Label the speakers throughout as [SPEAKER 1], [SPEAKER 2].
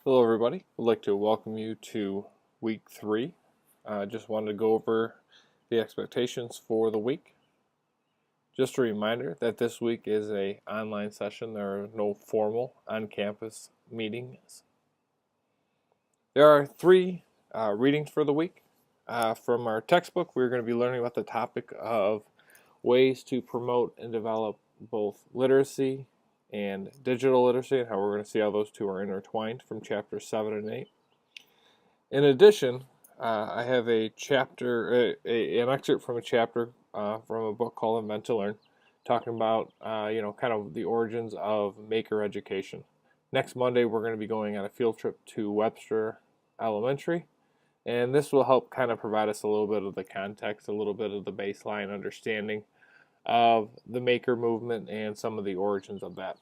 [SPEAKER 1] Hello everybody, I'd like to welcome you to week 3. Just wanted to go over the expectations for the week. Just a reminder that this week is an online session. There are no formal on-campus meetings. There are 3 readings for the week. From our textbook, we're going to be learning about the topic of ways to promote and develop both literacy and digital literacy, and how we're going to see how those two are intertwined from chapters 7 and 8. In addition, I have an excerpt from a chapter from a book called Invent to Learn, talking about kind of the origins of maker education. Next Monday, we're going to be going on a field trip to Webster Elementary, and this will help kind of provide us a little bit of the context, a little bit of the baseline understanding of the maker movement and some of the origins of that.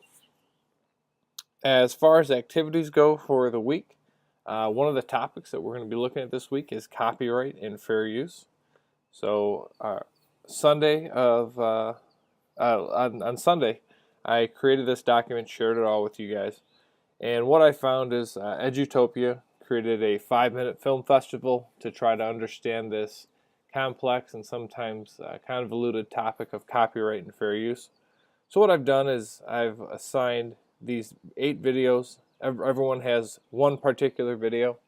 [SPEAKER 1] As far as activities go for the week, one of the topics that we're going to be looking at this week is copyright and fair use. So on Sunday, I created this document, shared it all with you guys, and what I found is Edutopia created a 5-minute film festival to try to understand this complex and sometimes convoluted topic of copyright and fair use. So what I've done is I've assigned these 8 videos. Everyone has one particular video,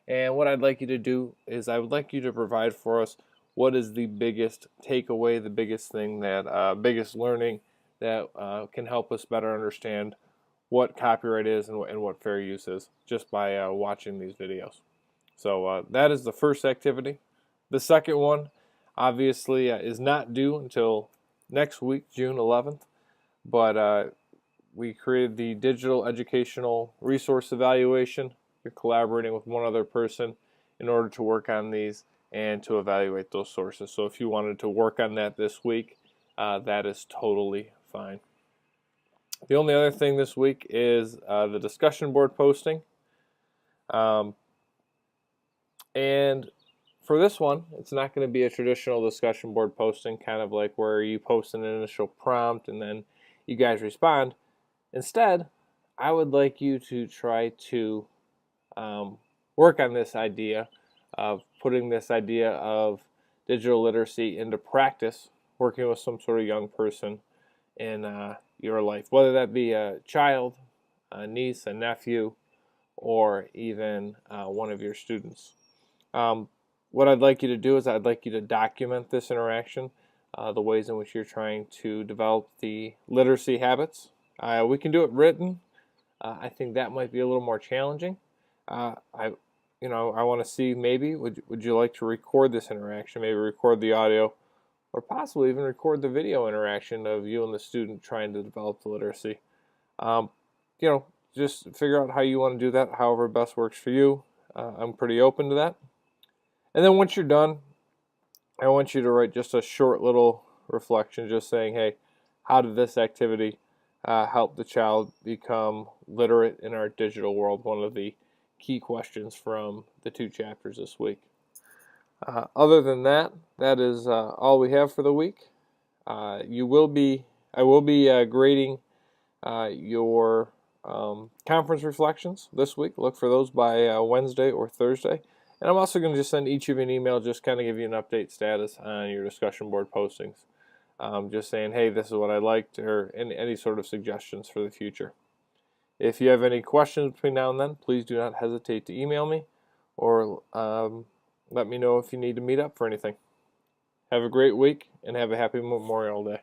[SPEAKER 1] and what I'd like you to do is I would like you to provide for us what is the biggest takeaway, the biggest thing that biggest learning that can help us better understand what copyright is and what fair use is just by watching these videos. So that is the first activity. The second one obviously is not due until next week, June 11th, but we created the digital educational resource evaluation. You're collaborating with one other person in order to work on these and to evaluate those sources. So if you wanted to work on that this week, that is totally fine. The only other thing this week is the discussion board posting. And for this one, it's not going to be a traditional discussion board posting, kind of like where you post an initial prompt and then you guys respond. Instead, I would like you to try to work on this idea of putting this idea of digital literacy into practice, working with some sort of young person in your life, whether that be a child, a niece, a nephew, or even one of your students. What I'd like you to do is I'd like you to document this interaction, the ways in which you're trying to develop the literacy habits. We can do it written. I think that might be a little more challenging. I want to see, maybe would you like to record this interaction? Maybe record the audio, or possibly even record the video interaction of you and the student trying to develop the literacy. Just figure out how you want to do that, however best works for you. I'm pretty open to that. And then once you're done, I want you to write just a short little reflection, just saying, hey, how did this activity help the child become literate in our digital world? One of the key questions from the 2 chapters this week. Other than that, that is all we have for the week. I will be grading your conference reflections this week. Look for those by Wednesday or Thursday. And I'm also going to just send each of you an email, just kind of give you an update status on your discussion board postings. Just saying, hey, this is what I liked, or any sort of suggestions for the future. If you have any questions between now and then, please do not hesitate to email me, or let me know if you need to meet up for anything. Have a great week, and have a happy Memorial Day.